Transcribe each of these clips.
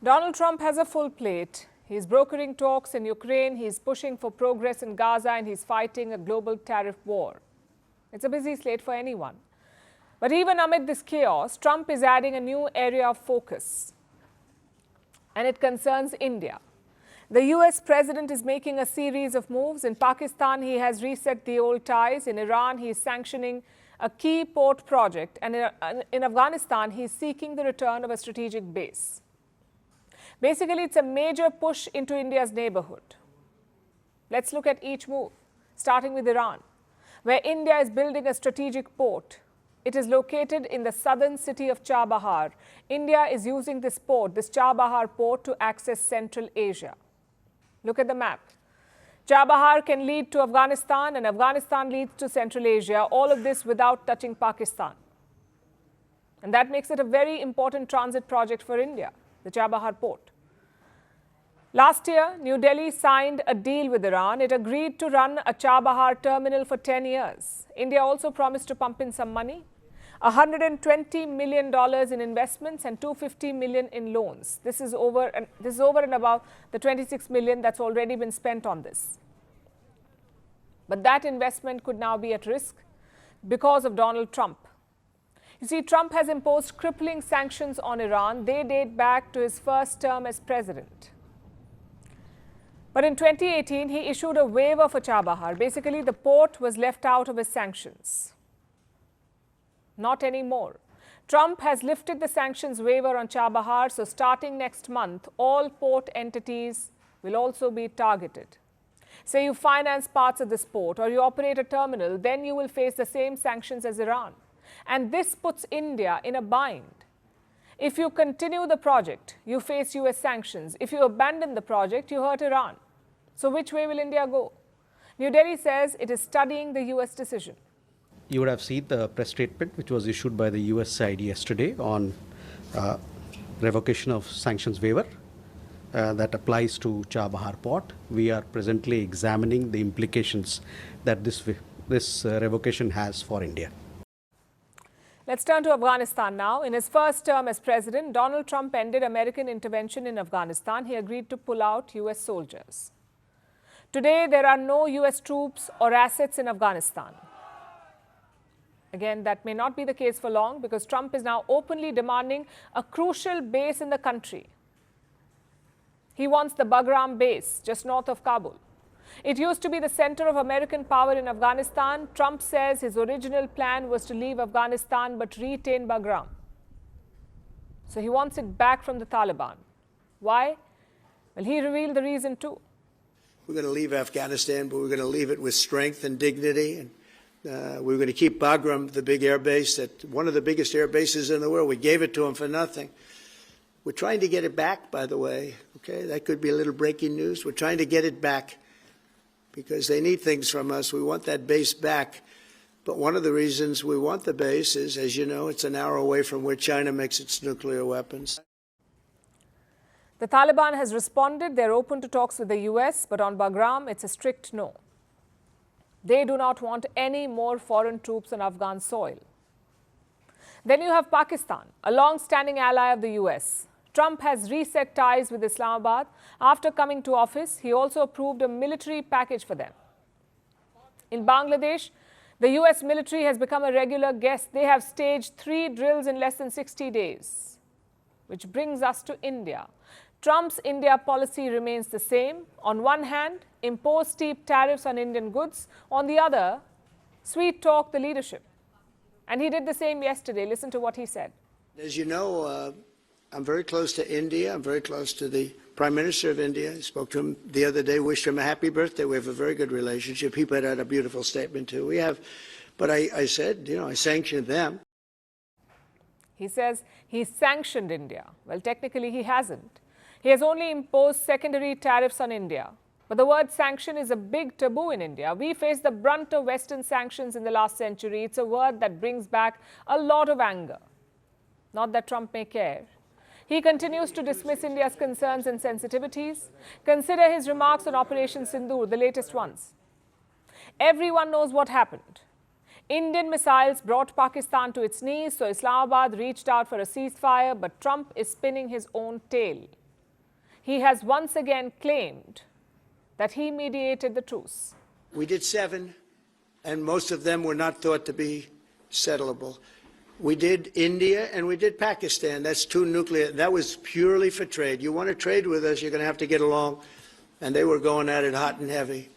Donald Trump has a full plate. He's brokering talks in Ukraine, he's pushing for progress in Gaza, and he's fighting a global tariff war. It's a busy slate for anyone. But even amid this chaos, Trump is adding a new area of focus, and it concerns India. The US president is making a series of moves. In Pakistan, he has reset the old ties. In Iran, he is sanctioning a key port project. And in Afghanistan, he is seeking the return of a strategic base. Basically, it's a major push into India's neighbourhood. Let's look at each move, starting with Iran, where India is building a strategic port. It is located in the southern city of Chabahar. India is using this port, this Chabahar port, to access Central Asia. Look at the map. Chabahar can lead to Afghanistan, and Afghanistan leads to Central Asia, all of this without touching Pakistan. And that makes it a very important transit project for India, the Chabahar port. Last year, New Delhi signed a deal with Iran. It agreed to run a Chabahar terminal for 10 years. India also promised to pump in some money, $120 million in investments and $250 million in loans. This is over and above the $26 million that's already been spent on this. But that investment could now be at risk because of Donald Trump. You see, Trump has imposed crippling sanctions on Iran. They date back to his first term as president. But in 2018, he issued a waiver for Chabahar. Basically, the port was left out of his sanctions. Not anymore. Trump has lifted the sanctions waiver on Chabahar, so starting next month, all port entities will also be targeted. Say you finance parts of this port or you operate a terminal, then you will face the same sanctions as Iran. And this puts India in a bind. If you continue the project, you face US sanctions. If you abandon the project, you hurt Iran. So which way will India go? New Delhi says it is studying the US decision. You would have seen the press statement which was issued by the US side yesterday on revocation of sanctions waiver that applies to Chabahar port. We are presently examining the implications that this revocation has for India. Let's turn to Afghanistan now. In his first term as president, Donald Trump ended American intervention in Afghanistan. He agreed to pull out US soldiers. Today, there are no US troops or assets in Afghanistan. Again, that may not be the case for long because Trump is now openly demanding a crucial base in the country. He wants the Bagram base just north of Kabul. It used to be the center of American power in Afghanistan. Trump says his original plan was to leave Afghanistan but retain Bagram. So he wants it back from the Taliban. Why? Well, he revealed the reason too. We're going to leave Afghanistan, but we're going to leave it with strength and dignity. And we're going to keep Bagram, the big air base, one of the biggest air bases in the world. We gave it to them for nothing. We're trying to get it back, by the way. Okay, that could be a little breaking news. We're trying to get it back because they need things from us. We want that base back. But one of the reasons we want the base is, as you know, it's an hour away from where China makes its nuclear weapons. The Taliban has responded. They're open to talks with the US, but on Bagram, it's a strict no. They do not want any more foreign troops on Afghan soil. Then you have Pakistan, a long-standing ally of the US. Trump has reset ties with Islamabad. After coming to office, he also approved a military package for them. In Bangladesh, the US military has become a regular guest. They have staged 3 drills in less than 60 days. Which brings us to India. Trump's India policy remains the same. On one hand, impose steep tariffs on Indian goods. On the other, sweet-talk the leadership. And he did the same yesterday. Listen to what he said. As you know, I'm very close to India. I'm very close to the Prime Minister of India. I spoke to him the other day, wished him a happy birthday. We have a very good relationship. He put out a beautiful statement, too. But I said, I sanctioned them. He says he sanctioned India. Well, technically, he hasn't. He has only imposed secondary tariffs on India. But the word sanction is a big taboo in India. We faced the brunt of Western sanctions in the last century. It's a word that brings back a lot of anger. Not that Trump may care. He continues to dismiss India's concerns and sensitivities. Consider his remarks on Operation Sindoor, the latest ones. Everyone knows what happened. Indian missiles brought Pakistan to its knees, so Islamabad reached out for a ceasefire, but Trump is spinning his own tale. he has once again claimed that he mediated the truce. We did 7, and most of them were not thought to be settlable. We did India and we did Pakistan. That's 2 nuclear. That was purely for trade. You want to trade with us, you're going to have to get along. And they were going at it hot and heavy.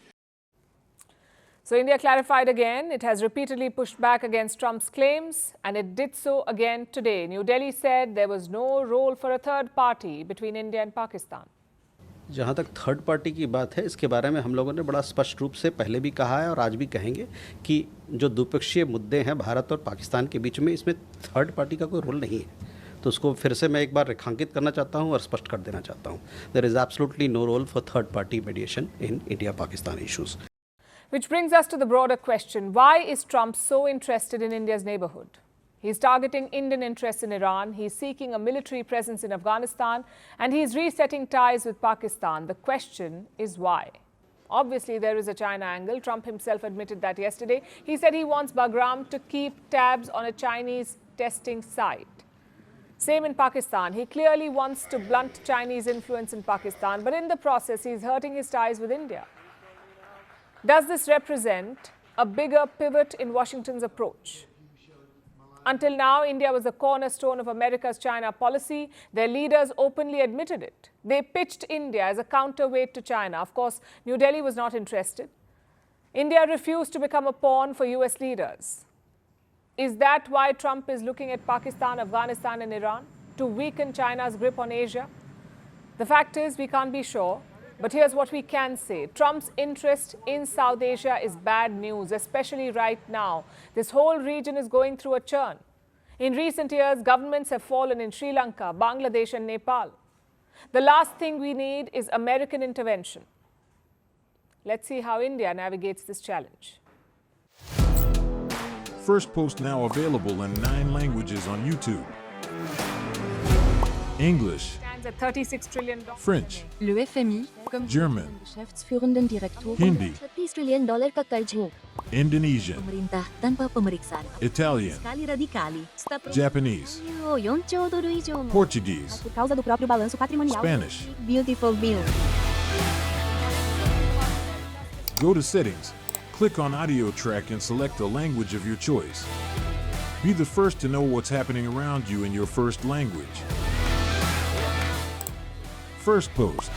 So India clarified again. It has repeatedly pushed back against Trump's claims, and it did so again today. New Delhi said there was no role for a third party between India and Pakistan. जहाँ तक third party की बात है, इसके बारे में हम लोगों ने बड़ा स्पष्ट रूप से पहले भी कहा है और आज भी कहेंगे कि जो द्विपक्षीय मुद्दे हैं भारत और पाकिस्तान के बीच में, इसमें थर्ड पार्टी का कोई रोल नहीं है. तो उसको फिर से मैं एक बार रेखांकित करना चाहता हूँ और स्पष्ट कर देना चाहता हूँ. There is absolutely no role for third party mediation in India Pakistan issues. Which brings us to the broader question: why is Trump so interested in India's neighbourhood? He's targeting Indian interests in Iran, he's seeking a military presence in Afghanistan, and he's resetting ties with Pakistan. The question is why? Obviously, there is a China angle. Trump himself admitted that yesterday. He said he wants Bagram to keep tabs on a Chinese testing site. Same in Pakistan. He clearly wants to blunt Chinese influence in Pakistan, but in the process, he's hurting his ties with India. Does this represent a bigger pivot in Washington's approach? Until now, India was the cornerstone of America's China policy. Their leaders openly admitted it. They pitched India as a counterweight to China. Of course, New Delhi was not interested. India refused to become a pawn for US leaders. Is that why Trump is looking at Pakistan, Afghanistan and Iran to weaken China's grip on Asia? The fact is, we can't be sure. But here's what we can say. Trump's interest in South Asia is bad news, especially right now. This whole region is going through a churn. In recent years, governments have fallen in Sri Lanka, Bangladesh and Nepal. The last thing we need is American intervention. Let's see how India navigates this challenge. Firstpost now available in 9 languages on YouTube. English, Stands at $36 trillion. French, Le FMI, comme German, Geschäftsführenden Direktor, Hindi, $30 trillion ka karjo. Indonesian, Pemerintah tanpa pemeriksaan. Italian, Sekali radikali. Japanese, 4兆ドル以上も Portuguese, por causa do próprio balanço patrimonial. Spanish. Beautiful bill. Go to Settings, click on Audio Track and select a language of your choice. Be the first to know what's happening around you in your first language. Firstpost.